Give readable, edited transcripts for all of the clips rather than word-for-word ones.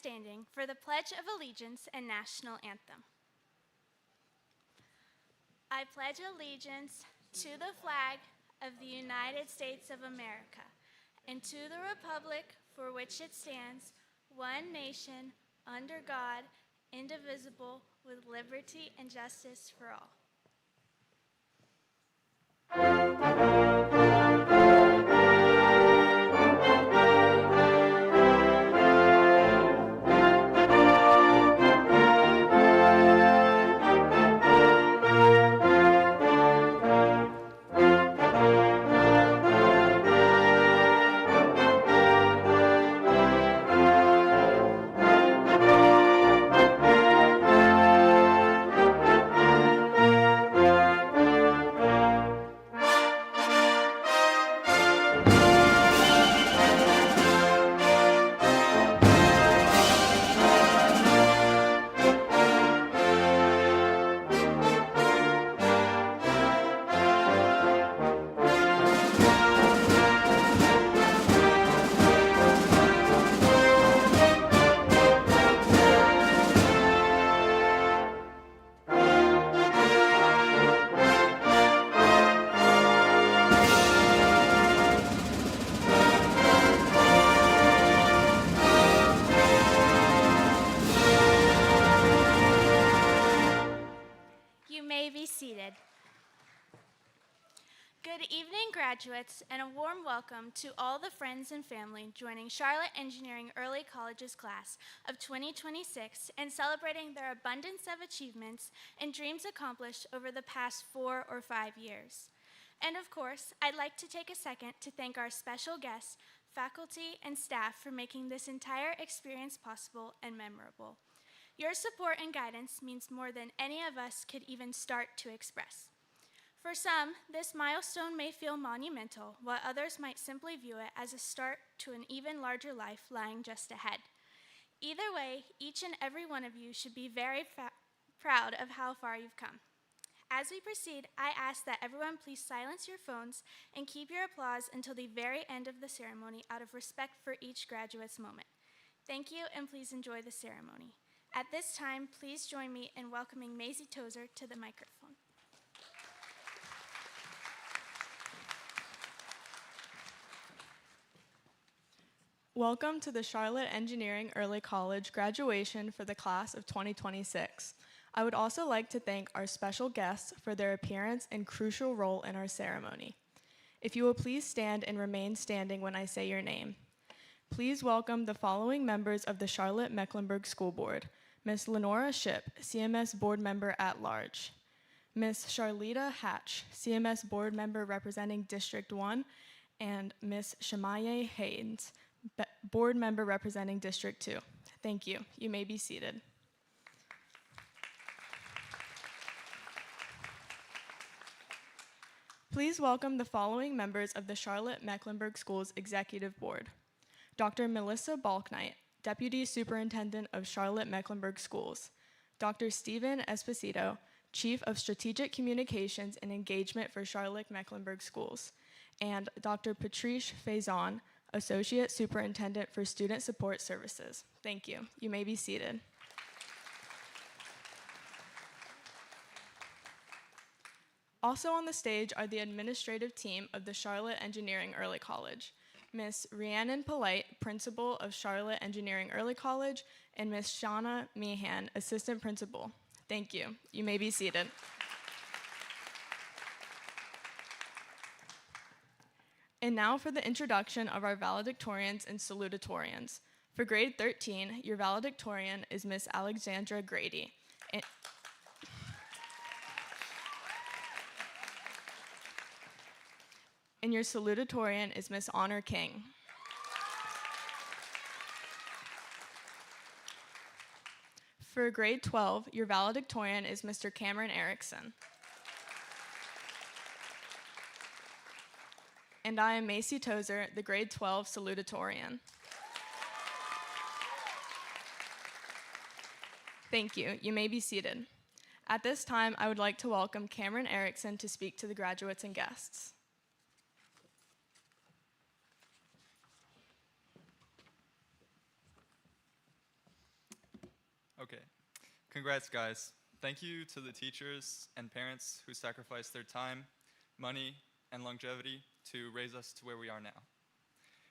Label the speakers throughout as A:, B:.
A: standing for the Pledge of Allegiance and National Anthem. I pledge allegiance to the flag of the United States of America and to the republic for which it stands, one nation, under God, indivisible, with liberty and justice for all. Good evening, graduates, and a warm welcome to all the friends and family joining Charlotte Engineering Early College's class of 2026 and celebrating their abundance of achievements and dreams accomplished over the past 4 or 5 years. And of course, I'd like to take a second to thank our special guests, faculty, and staff for making this entire experience possible and memorable. Your support and guidance means more than any of us could even start to express. For some, this milestone may feel monumental, while others might simply view it as a start to an even larger life lying just ahead. Either way, each and every one of you should be very proud of how far you've come. As we proceed, I ask that everyone please silence your phones and keep your applause until the very end of the ceremony out of respect for each graduate's moment. Thank you, and please enjoy the ceremony. At this time, please join me in welcoming Maisie Tozer to the microphone.
B: Welcome to the Charlotte Engineering Early College graduation for the class of 2026. I would also like to thank our special guests for their appearance and crucial role in our ceremony. If you will please stand and remain standing when I say your name. Please welcome the following members of the Charlotte-Mecklenburg School Board: Ms. Lenora Shipp, CMS Board Member at Large; Ms. Charlita Hatch, CMS Board Member representing District 1; and Ms. Shemaye Haynes, Board Member representing District 2. Thank you. You may be seated. Please welcome the following members of the Charlotte-Mecklenburg Schools Executive Board: Dr. Melissa Balknight, Deputy Superintendent of Charlotte-Mecklenburg Schools; Dr. Stephen Esposito, Chief of Strategic Communications and Engagement for Charlotte-Mecklenburg Schools; and Dr. Patrice Faison, Associate Superintendent for Student Support Services. Thank you. You may be seated. Also on the stage are the administrative team of the Charlotte Engineering Early College: Ms. Rhiannon Polite, Principal of Charlotte Engineering Early College, and Ms. Shauna Meehan, Assistant Principal. Thank you. You may be seated. And now for the introduction of our valedictorians and salutatorians. For grade 13, your valedictorian is Ms. Alexandra Grady. And your salutatorian is Ms. Honor King. For grade 12, your valedictorian is Mr. Cameron Erickson. And I am Maisie Tozer, the grade 12 salutatorian. Thank you. You may be seated. At this time, I would like to welcome Cameron Erickson to speak to the graduates and guests.
C: Congrats, guys. Thank you to the teachers and parents who sacrificed their time, money, and longevity to raise us to where we are now.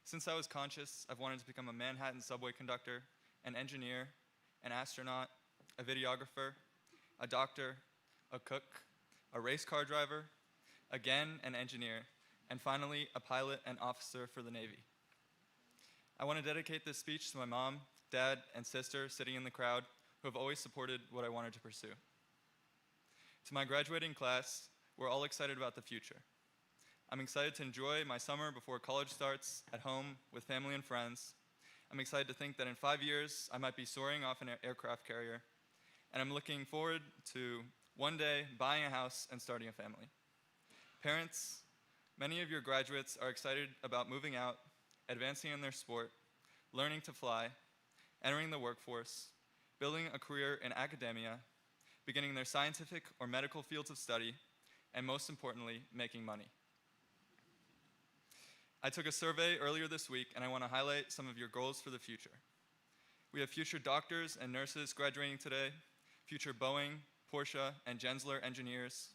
C: Since I was conscious, I've wanted to become a Manhattan subway conductor, an engineer, an astronaut, a videographer, a doctor, a cook, a race car driver, again an engineer, and finally a pilot and officer for the Navy. I want to dedicate this speech to my mom, dad, and sister sitting in the crowd who have always supported what I wanted to pursue. To my graduating class, we're all excited about the future. I'm excited to enjoy my summer before college starts at home with family and friends. I'm excited to think that in 5 years, I might be soaring off an aircraft carrier. And I'm looking forward to one day buying a house and starting a family. Parents, many of your graduates are excited about moving out, advancing in their sport, learning to fly, entering the workforce, building a career in academia, beginning their scientific or medical fields of study, and most importantly, making money. I took a survey earlier this week, and I want to highlight some of your goals for the future. We have future doctors and nurses graduating today, future Boeing, Porsche, and Gensler engineers,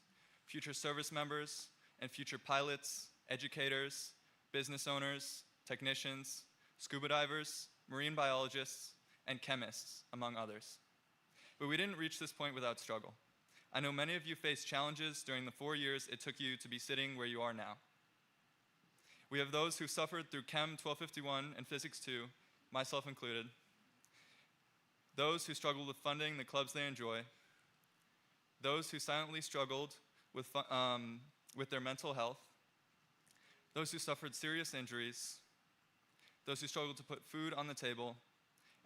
C: future service members, and future pilots, educators, business owners, technicians, scuba divers, marine biologists, and chemists, among others. But we didn't reach this point without struggle. I know many of you faced challenges during the 4 years it took you to be sitting where you are now. We have those who suffered through Chem 1251 and Physics 2, myself included. Those who struggled with funding the clubs they enjoy. Those who silently struggled with their mental health. Those who suffered serious injuries. Those who struggled to put food on the table.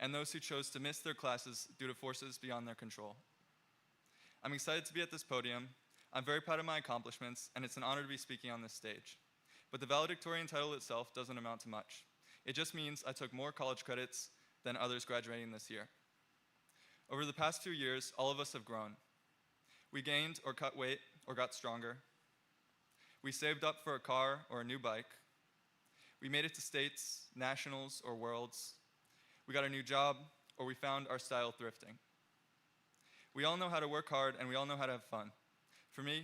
C: And those who chose to miss their classes due to forces beyond their control. I'm excited to be at this podium. I'm very proud of my accomplishments, and it's an honor to be speaking on this stage. But the valedictorian title itself doesn't amount to much. It just means I took more college credits than others graduating this year. Over the past few years, all of us have grown. We gained or cut weight or got stronger. We saved up for a car or a new bike. We made it to states, nationals, or worlds. We got a new job, or we found our style thrifting. We all know how to work hard, and we all know how to have fun. For me,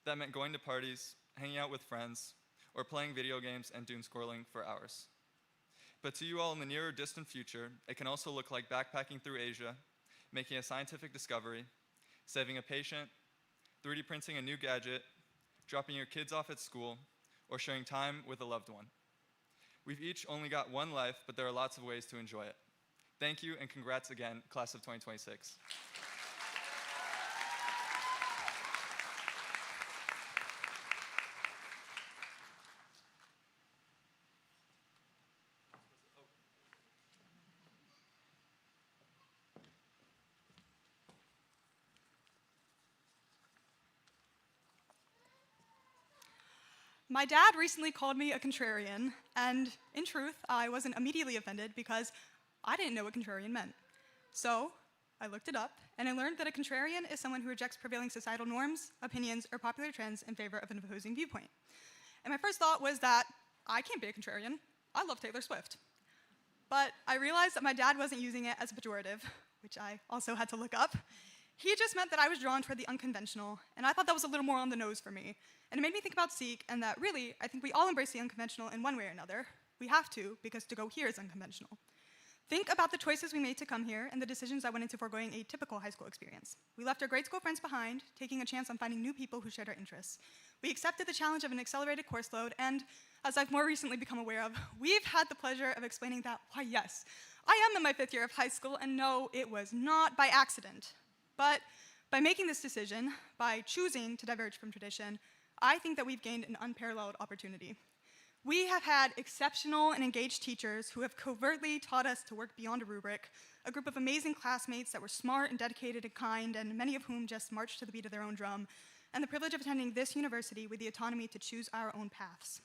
C: that meant going to parties, hanging out with friends, or playing video games and doom scrolling for hours. But to you all in the near or distant future, it can also look like backpacking through Asia, making a scientific discovery, saving a patient, 3D printing a new gadget, dropping your kids off at school, or sharing time with a loved one. We've each only got one life, but there are lots of ways to enjoy it. Thank you, and congrats again, class of 2026.
D: My dad recently called me a contrarian, and in truth, I wasn't immediately offended because I didn't know what contrarian meant. So I looked it up, and I learned that a contrarian is someone who rejects prevailing societal norms, opinions, or popular trends in favor of an opposing viewpoint. And my first thought was that I can't be a contrarian. I love Taylor Swift. But I realized that my dad wasn't using it as a pejorative, which I also had to look up. He just meant that I was drawn toward the unconventional, and I thought that was a little more on the nose for me. And it made me think about Seek, and that really, I think we all embrace the unconventional in one way or another. We have to, because to go here is unconventional. Think about the choices we made to come here and the decisions that went into foregoing a typical high school experience. We left our grade school friends behind, taking a chance on finding new people who shared our interests. We accepted the challenge of an accelerated course load, and as I've more recently become aware of, we've had the pleasure of explaining that, why yes, I am in my 5th year of high school, and no, it was not by accident. But by making this decision, by choosing to diverge from tradition, I think that we've gained an unparalleled opportunity. We have had exceptional and engaged teachers who have covertly taught us to work beyond a rubric, a group of amazing classmates that were smart and dedicated and kind, and many of whom just marched to the beat of their own drum, and the privilege of attending this university with the autonomy to choose our own paths.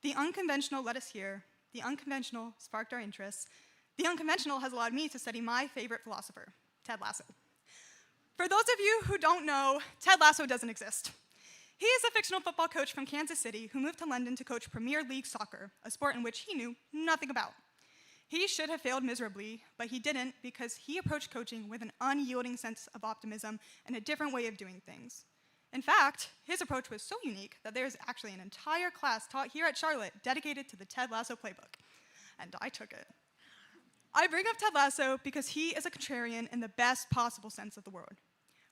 D: The unconventional led us here. The unconventional sparked our interests. The unconventional has allowed me to study my favorite philosopher, Ted Lasso. For those of you who don't know, Ted Lasso doesn't exist. He is a fictional football coach from Kansas City who moved to London to coach Premier League soccer, a sport in which he knew nothing about. He should have failed miserably, but he didn't because he approached coaching with an unyielding sense of optimism and a different way of doing things. In fact, his approach was so unique that there's actually an entire class taught here at Charlotte dedicated to the Ted Lasso playbook, and I took it. I bring up Ted Lasso because he is a contrarian in the best possible sense of the word.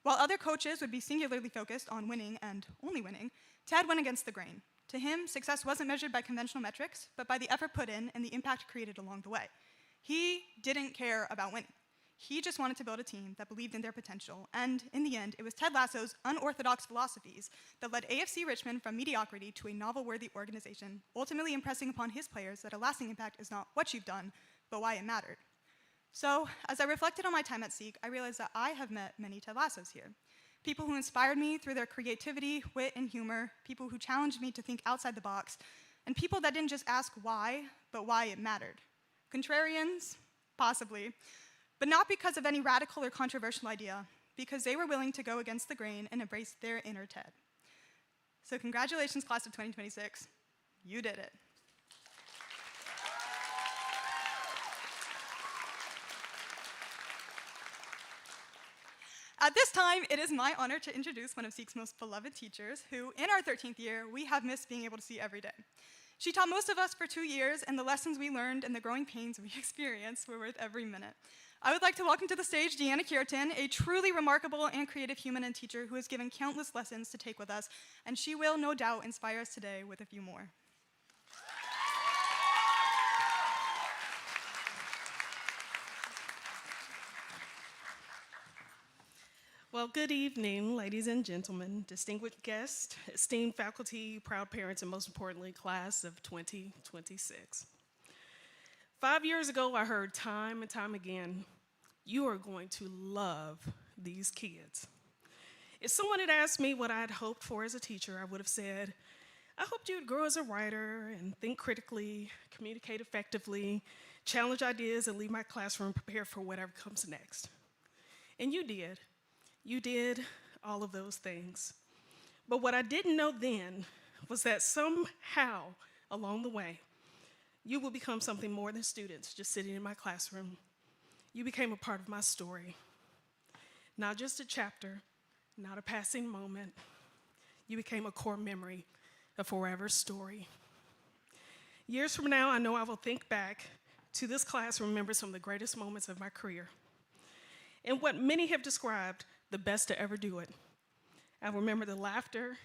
D: While other coaches would be singularly focused on winning and only winning, Ted went against the grain. To him, success wasn't measured by conventional metrics, but by the effort put in and the impact created along the way. He didn't care about winning. He just wanted to build a team that believed in their potential, and in the end, it was Ted Lasso's unorthodox philosophies that led AFC Richmond from mediocrity to a novel-worthy organization, ultimately impressing upon his players that a lasting impact is not what you've done, but why it mattered. So, as I reflected on my time at Seek, I realized that I have met many Ted Lassos here. People who inspired me through their creativity, wit, and humor, people who challenged me to think outside the box, and people that didn't just ask why, but why it mattered. Contrarians? Possibly. But not because of any radical or controversial idea, because they were willing to go against the grain and embrace their inner Ted. So congratulations, class of 2026. You did it. At this time, it is my honor to introduce one of Seek's most beloved teachers, who, in our 13th year, we have missed being able to see every day. She taught most of us for 2 years, and the lessons we learned and the growing pains we experienced were worth every minute. I would like to welcome to the stage Deanna Kierton, a truly remarkable and creative human and teacher who has given countless lessons to take with us, and she will, no doubt, inspire us today with a few more.
E: Well, good evening, ladies and gentlemen, distinguished guests, esteemed faculty, proud parents, and most importantly, class of 2026. 5 years ago, I heard time and time again, you are going to love these kids. If someone had asked me what I had hoped for as a teacher, I would have said, I hoped you'd grow as a writer and think critically, communicate effectively, challenge ideas, and leave my classroom prepared for whatever comes next. And you did. You did all of those things. But what I didn't know then was that somehow along the way, you will become something more than students just sitting in my classroom. You became a part of my story. Not just a chapter, not a passing moment. You became a core memory, a forever story. Years from now, I know I will think back to this class and remember some of the greatest moments of my career. And what many have described, the best to ever do it. I remember the laughter,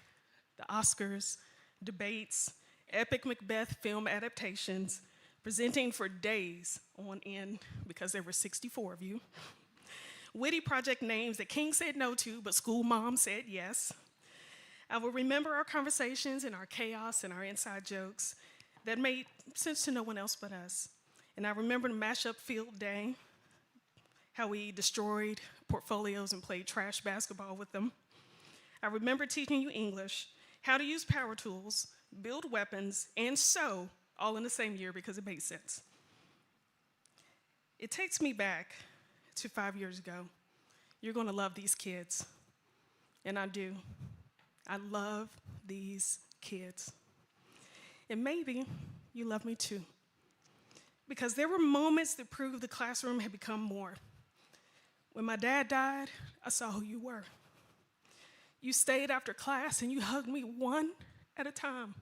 E: the Oscars, debates, epic Macbeth film adaptations, presenting for days on end because there were 64 of you, witty project names that King said no to, but school mom said yes. I will remember our conversations and our chaos and our inside jokes that made sense to no one else but us. And I remember the mashup field day, how we destroyed portfolios and played trash basketball with them. I remember teaching you English, how to use power tools, build weapons, and sew, all in the same year because it made sense. It takes me back to 5 years ago. You're gonna love these kids, and I do. I love these kids. And maybe you love me too, because there were moments that proved the classroom had become more. When my dad died, I saw who you were. You stayed after class and you hugged me one at a time.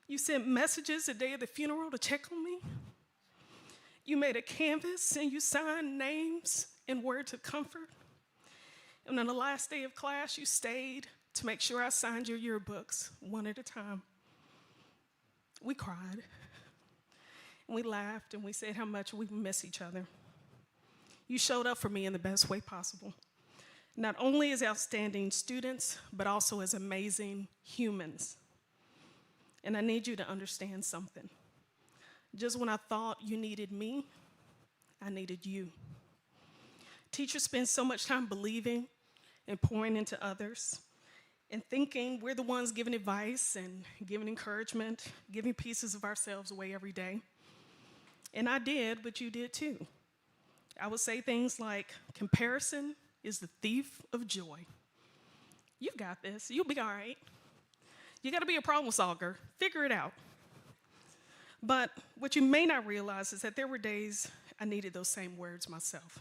E: You sent messages the day of the funeral to check on me. You made a canvas and you signed names and words of comfort. And on the last day of class, you stayed to make sure I signed your yearbooks one at a time. We cried, and we laughed, and we said how much we miss each other. You showed up for me in the best way possible, not only as outstanding students, but also as amazing humans. And I need you to understand something. Just when I thought you needed me, I needed you. Teachers spend so much time believing and pouring into others and thinking we're the ones giving advice and giving encouragement, giving pieces of ourselves away every day. And I did, but you did too. I would say things like, comparison is the thief of joy. You've got this. You'll be all right. You got to be a problem solver. Figure it out. But what you may not realize is that there were days I needed those same words myself.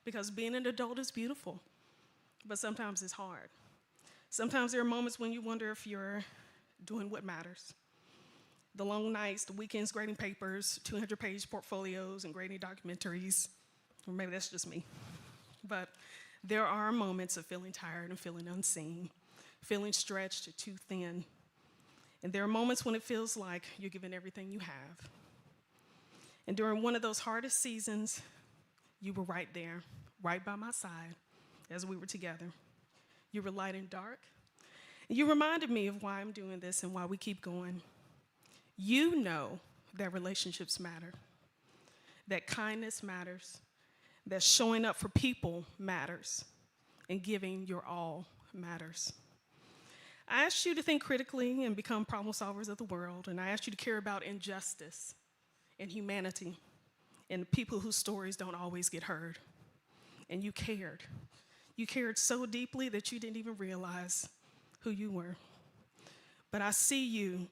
E: Because being an adult is beautiful, but sometimes it's hard. Sometimes there are moments when you wonder if you're doing what matters. The long nights, the weekends grading papers, 200-page portfolios, and grading documentaries, or maybe that's just me. But there are moments of feeling tired and feeling unseen, feeling stretched too thin. And there are moments when it feels like you're giving everything you have. And during one of those hardest seasons, you were right there, right by my side, as we were together. You were light and dark. And you reminded me of why I'm doing this and why we keep going. You know that relationships matter, that kindness matters, that showing up for people matters, and giving your all matters. I asked you to think critically and become problem solvers of the world, and I asked you to care about injustice and humanity and people whose stories don't always get heard. And you cared. You cared so deeply that you didn't even realize who you were. But I see you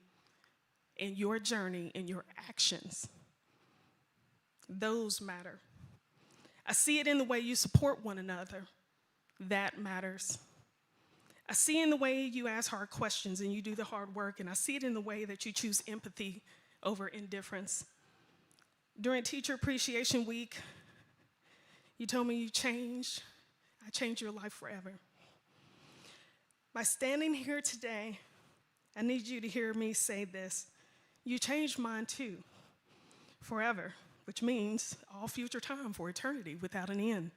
E: in your journey, in your actions. Those matter. I see it in the way you support one another. That matters. I see in the way you ask hard questions and you do the hard work, and I see it in the way that you choose empathy over indifference. During Teacher Appreciation Week, you told me you changed. I changed your life forever. By standing here today, I need you to hear me say this. You changed mine too, forever, which means all future time for eternity without an end.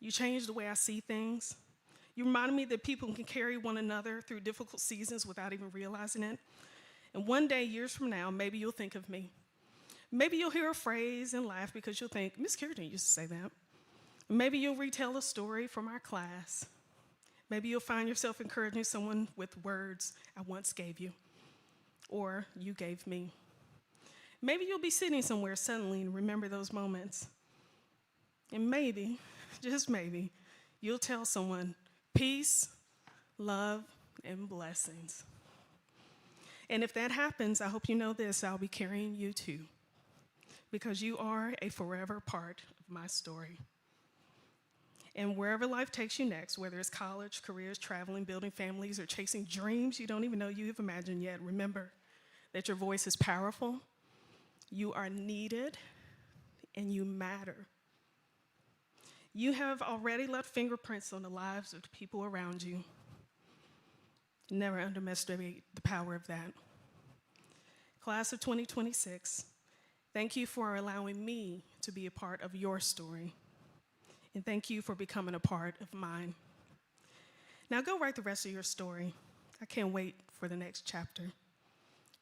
E: You changed the way I see things. You reminded me that people can carry one another through difficult seasons without even realizing it. And one day, years from now, maybe you'll think of me. Maybe you'll hear a phrase and laugh because you'll think, Miss Kierton used to say that. Maybe you'll retell a story from our class. Maybe you'll find yourself encouraging someone with words I once gave you, or you gave me. Maybe you'll be sitting somewhere suddenly and remember those moments. And maybe, just maybe, you'll tell someone, peace, love, and blessings. And if that happens, I hope you know this, I'll be carrying you too, because you are a forever part of my story. And wherever life takes you next, whether it's college, careers, traveling, building families, or chasing dreams you don't even know you've imagined yet, remember that your voice is powerful, you are needed, and you matter. You have already left fingerprints on the lives of the people around you. Never underestimate the power of that. Class of 2026, thank you for allowing me to be a part of your story. And thank you for becoming a part of mine. Now go write the rest of your story. I can't wait for the next chapter.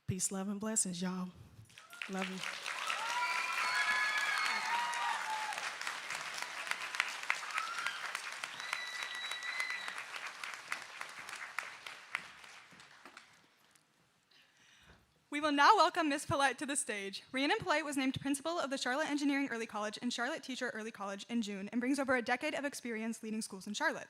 E: Peace, love, and blessings, y'all. Love you.
D: We will now welcome Ms. Polite to the stage. Rhiannon Polite was named principal of the Charlotte Engineering Early College and Charlotte Teacher Early College in June and brings over a decade of experience leading schools in Charlotte.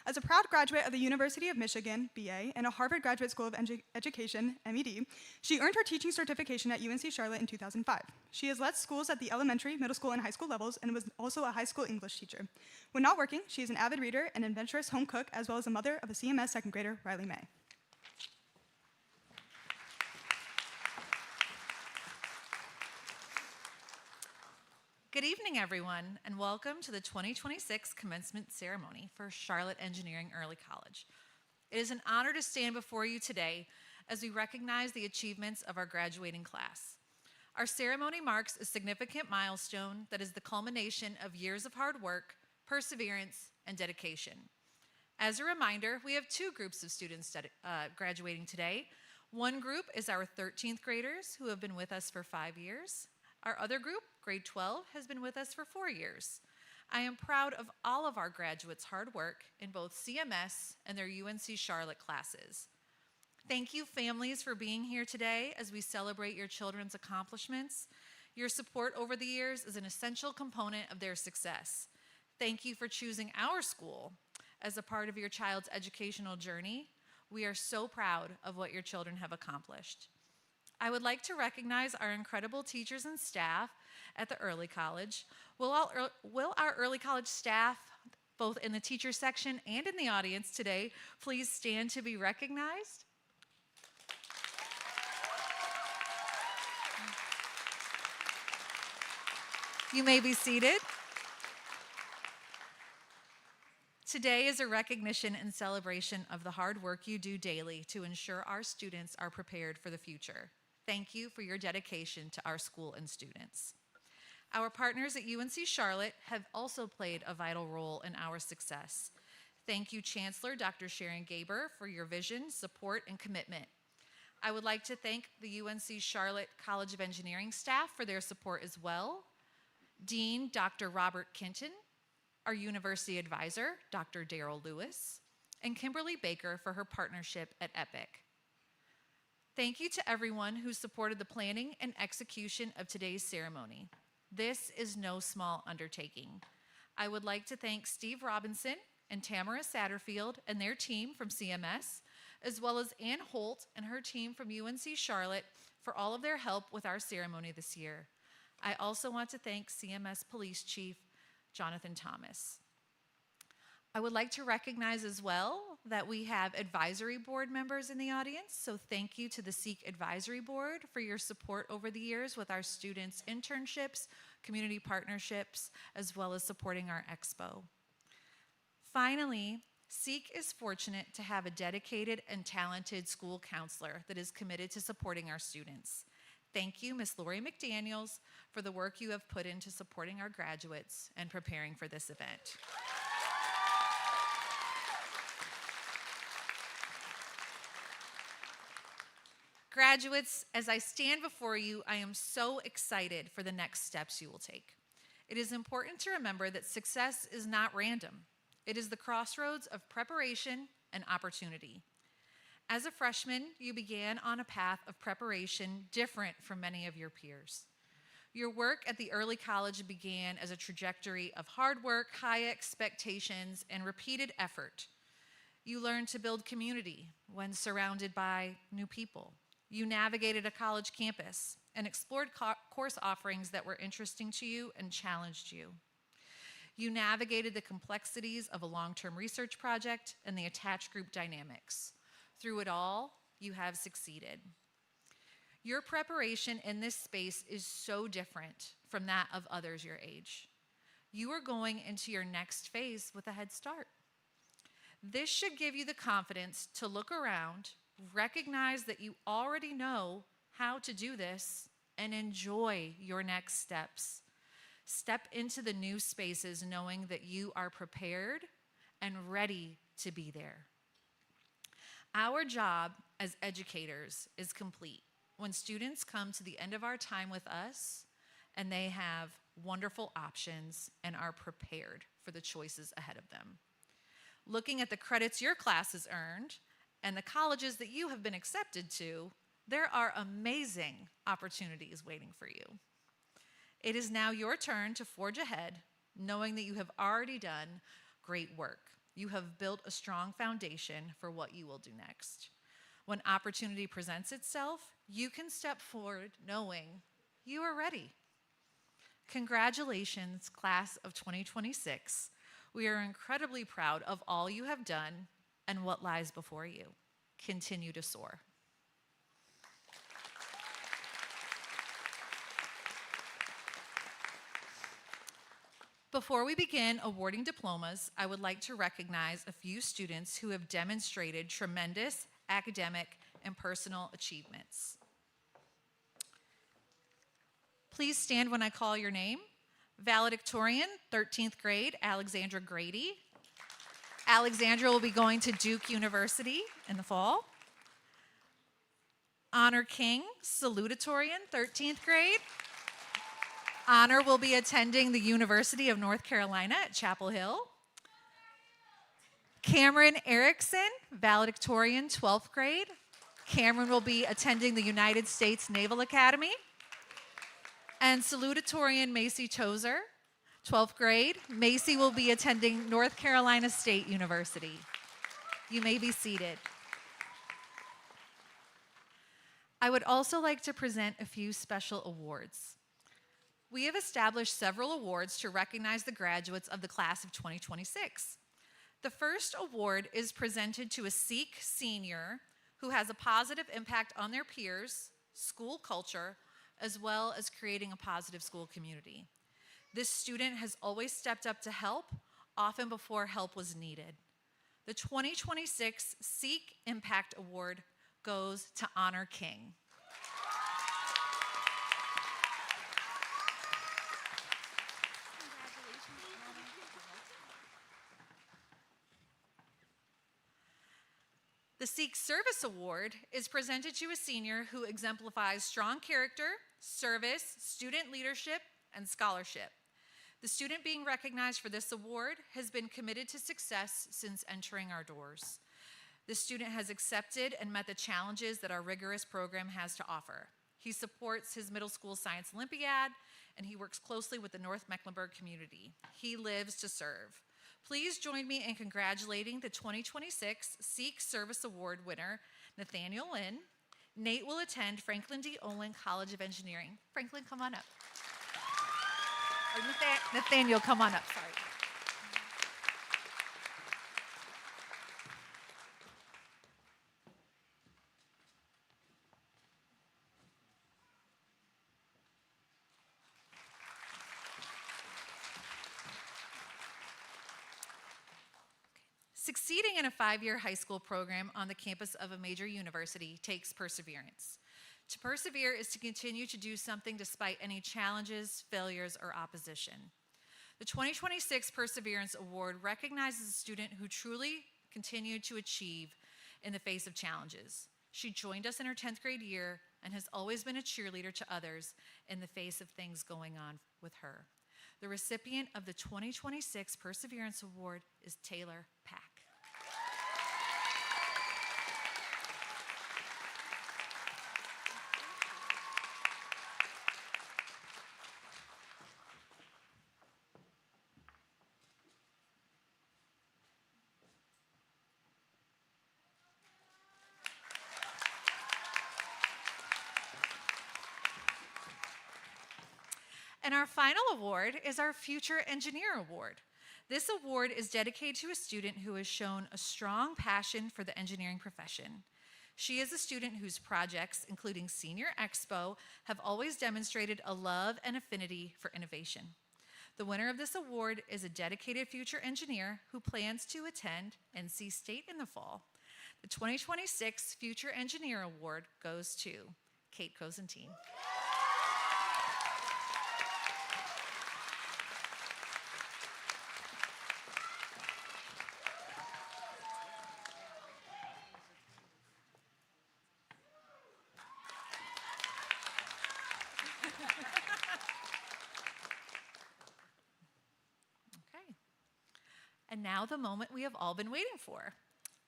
D: As a proud graduate of the University of Michigan, BA, and a Harvard Graduate School of Education, MED, she earned her teaching certification at UNC Charlotte in 2005. She has led schools at the elementary, middle school, and high school levels and was also a high school English teacher. When not working, she is an avid reader and adventurous home cook, as well as a mother of a CMS second grader, Riley May.
F: Good evening, everyone, and welcome to the 2026 commencement ceremony for Charlotte Engineering Early College. It is an honor to stand before you today as we recognize the achievements of our graduating class. Our ceremony marks a significant milestone that is the culmination of years of hard work, perseverance, and dedication. As a reminder, we have two groups of students graduating today. One group is our 13th graders who have been with us for 5 years. Our other group, grade 12, has been with us for 4 years. I am proud of all of our graduates' hard work in both CMS and their UNC Charlotte classes. Thank you, families, for being here today as we celebrate your children's accomplishments. Your support over the years is an essential component of their success. Thank you for choosing our school as a part of your child's educational journey. We are so proud of what your children have accomplished. I would like to recognize our incredible teachers and staff at the Early College. Will our Early College staff, both in the teacher section and in the audience today, please stand to be recognized? You may be seated. Today is a recognition and celebration of the hard work you do daily to ensure our students are prepared for the future. Thank you for your dedication to our school and students. Our partners at UNC Charlotte have also played a vital role in our success. Thank you, Chancellor Dr. Sharon Gaber, for your vision, support, and commitment. I would like to thank the UNC Charlotte College of Engineering staff for their support as well. Dean Dr. Robert Kinton, our university advisor, Dr. Darrell Lewis, and Kimberly Baker for her partnership at EPIC. Thank you to everyone who supported the planning and execution of today's ceremony. This is no small undertaking. I would like to thank Steve Robinson and Tamara Satterfield and their team from CMS, as well as Ann Holt and her team from UNC Charlotte for all of their help with our ceremony this year. I also want to thank CMS Police Chief Jonathan Thomas. I would like to recognize as well that we have advisory board members in the audience, so thank you to the SEEK Advisory Board for your support over the years with our students' internships, community partnerships, as well as supporting our expo. Finally, SEEK is fortunate to have a dedicated and talented school counselor that is committed to supporting our students. Thank you, Ms. Lori McDaniels, for the work you have put into supporting our graduates and preparing for this event. Graduates, as I stand before you, I am so excited for the next steps you will take. It is important to remember that success is not random. It is the crossroads of preparation and opportunity. As a freshman, you began on a path of preparation different from many of your peers. Your work at the early college began as a trajectory of hard work, high expectations, and repeated effort. You learned to build community when surrounded by new people. You navigated a college campus and explored course offerings that were interesting to you and challenged you. You navigated the complexities of a long-term research project and the attached group dynamics. Through it all, you have succeeded. Your preparation in this space is so different from that of others your age. You are going into your next phase with a head start. This should give you the confidence to look around, recognize that you already know how to do this, and enjoy your next steps. Step into the new spaces knowing that you are prepared and ready to be there. Our job as educators is complete when students come to the end of our time with us and they have wonderful options and are prepared for the choices ahead of them. Looking at the credits your class has earned and the colleges that you have been accepted to, there are amazing opportunities waiting for you. It is now your turn to forge ahead, knowing that you have already done great work. You have built a strong foundation for what you will do next. When opportunity presents itself, you can step forward knowing you are ready. Congratulations, class of 2026. We are incredibly proud of all you have done and what lies before you. Continue to soar. Before we begin awarding diplomas, I would like to recognize a few students who have demonstrated tremendous academic and personal achievements. Please stand when I call your name. Valedictorian, 13th grade, Alexandra Grady. Alexandra will be going to Duke University in the fall. Honor King, salutatorian, 13th grade. Honor will be attending the University of North Carolina at Chapel Hill. Cameron Erickson, valedictorian, 12th grade. Cameron will be attending the United States Naval Academy. And salutatorian Macy Tozer, 12th grade. Macy will be attending North Carolina State University. You may be seated. I would also like to present a few special awards. We have established several awards to recognize the graduates of the class of 2026. The first award is presented to a Sikh senior who has a positive impact on their peers, school culture, as well as creating a positive school community. This student has always stepped up to help, often before help was needed. The 2026 Sikh Impact Award goes to Honor King. The Sikh Service Award is presented to a senior who exemplifies strong character, service, student leadership, and scholarship. The student being recognized for this award has been committed to success since entering our doors. The student has accepted and met the challenges that our rigorous program has to offer. He supports his middle school science Olympiad, and he works closely with the North Mecklenburg community. He lives to serve. Please join me in congratulating the 2026 Sikh Service Award winner, Nathaniel Lynn. Nate will attend Franklin D. Olin College of Engineering. Franklin, come on up. Or Nathaniel, come on up, sorry. Succeeding in a 5-year high school program on the campus of a major university takes perseverance. To persevere is to continue to do something despite any challenges, failures, or opposition. The 2026 Perseverance Award recognizes a student who truly continued to achieve in the face of challenges. She joined us in her 10th grade year and has always been a cheerleader to others in the face of things going on with her. The recipient of the 2026 Perseverance Award is Taylor Pack. And our final award is our Future Engineer Award. This award is dedicated to a student who has shown a strong passion for the engineering profession. She is a student whose projects, including Senior Expo, have always demonstrated a love and affinity for innovation. The winner of this award is a dedicated future engineer who plans to attend NC State in the fall. The 2026 Future Engineer Award goes to Kate Cosentine. And now the moment we have all been waiting for.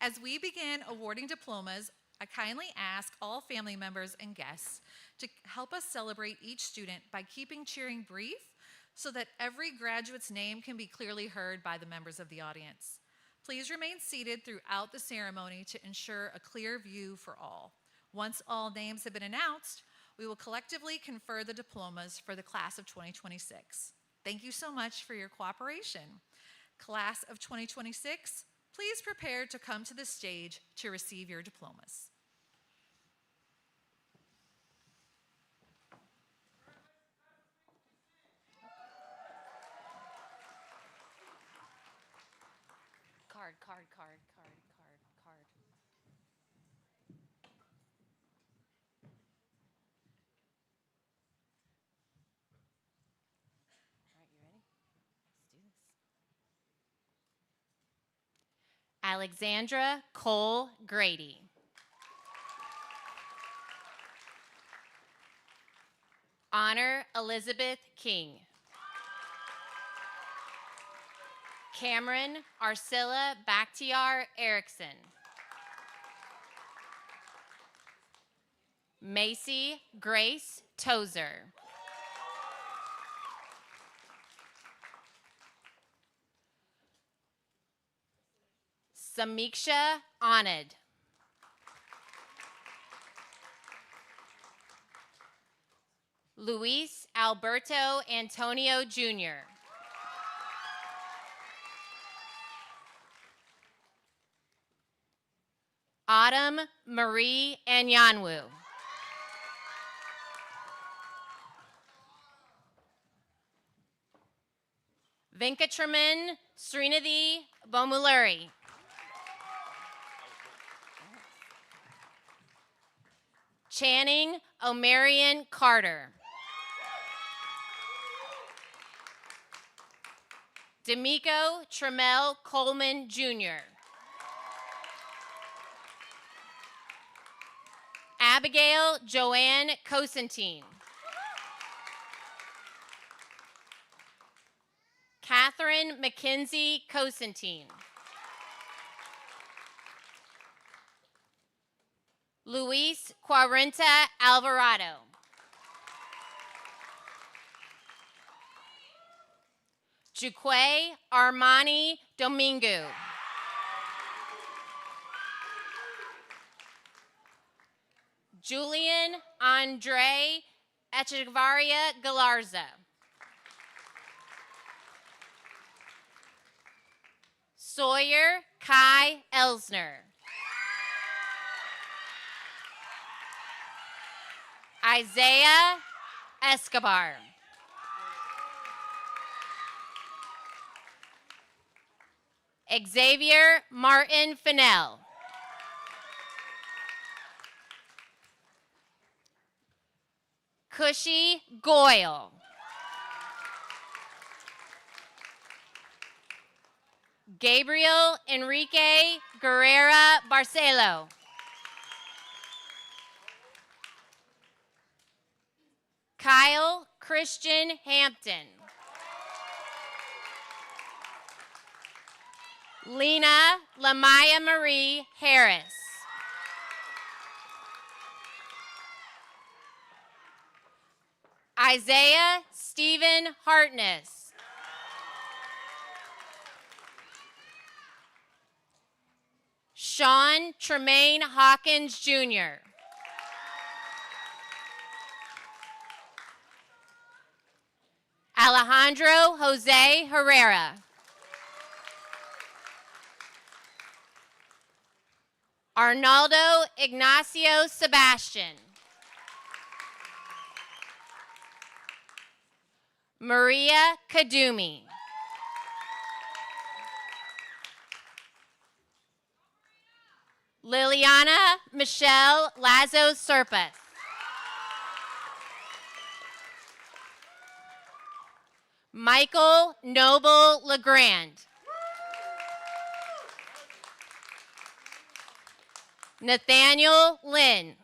F: As we begin awarding diplomas, I kindly ask all family members and guests to help us celebrate each student by keeping cheering brief so that every graduate's name can be clearly heard by the members of the audience. Please remain seated throughout the ceremony to ensure a clear view for all. Once all names have been announced, we will collectively confer the diplomas for the class of 2026. Thank you so much for your cooperation. Class of 2026, please prepare to come to the stage to receive your diplomas.
G: Card. All right, you ready? Let's do this. Alexandra Cole Grady. Honor Elizabeth King. Cameron Arcilla Bakhtiar Erickson. Macy Grace Tozer. Samiksha Anand. Luis Alberto Antonio Jr. Autumn Marie Anyanwu. Venkatraman Srinathi Bomuluri. Channing O'Marion Carter. D'Amico Tremel Coleman Jr. Abigail Joanne Cosentine. Catherine Mackenzie Cosentine. Luis Quarenta Alvarado. Juque Armani Domingo. Julian Andre Echevarria Galarza. Sawyer Kai Elsner. Isaiah Escobar. Xavier Martin Fennell. Cushy Goyle. Gabriel Enrique Guerrera Barcelo. Kyle Christian Hampton. Lena Lamaya Marie Harris. Isaiah Stephen Hartness. Sean Tremaine Hawkins Jr. Alejandro Jose Herrera. Arnaldo Ignacio Sebastian. Maria Kadumi. Liliana Michelle Lazo Serpas. Michael Noble Legrand. Nathaniel Lynn.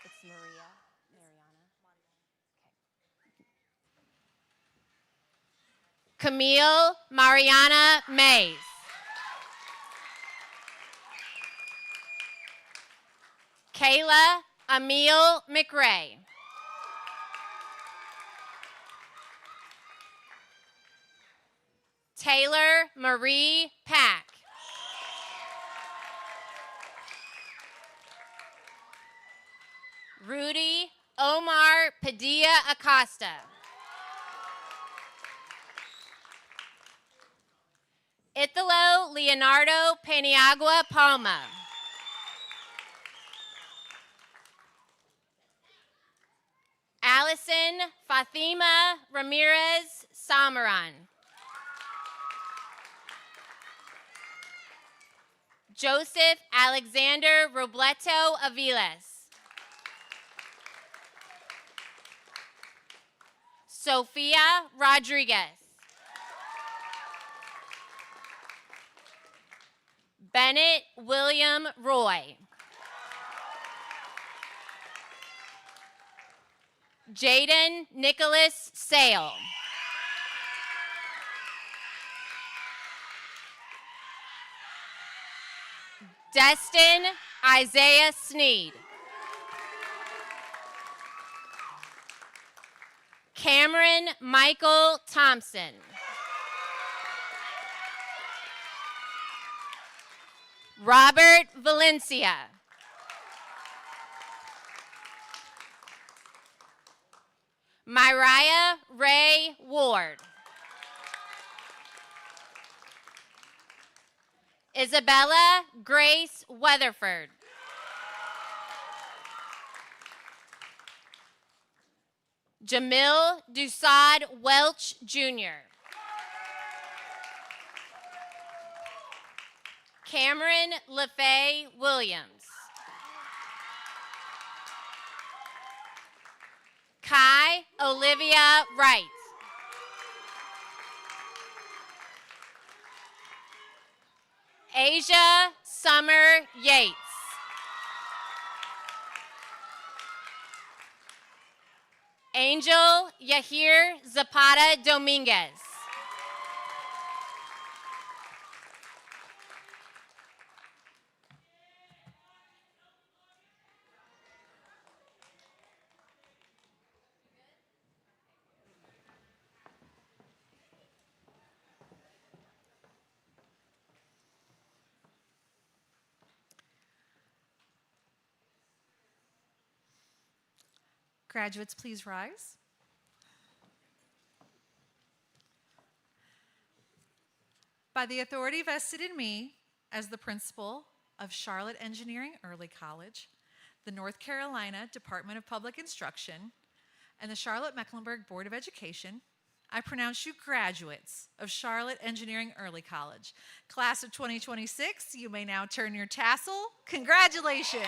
G: It's Mariana. Camille Mariana Mays. Kayla Emile McRae. Taylor Marie Pack. Rudy Omar Padilla Acosta. Italo Leonardo Paniagua Palma. Allison Fatima Ramirez Samaran. Joseph Alexander Robleto Aviles. Sofia Rodriguez. Bennett William Roy. Jaden Nicholas Sale. Destin Isaiah Sneed. Cameron Michael Thompson. Robert Valencia. Myriah Ray Ward. Isabella Grace Weatherford. Jamil Dusad Welch Jr. Cameron LaFay Williams. Kai Olivia Wright. Asia Summer Yates. Angel Yahir Zapata Dominguez.
F: Graduates, please rise. By the authority vested in me as the principal of Charlotte Engineering Early College, the North Carolina Department of Public Instruction, and the Charlotte-Mecklenburg Board of Education, I pronounce you graduates of Charlotte Engineering Early College. Class of 2026, you may now turn your tassel. Congratulations.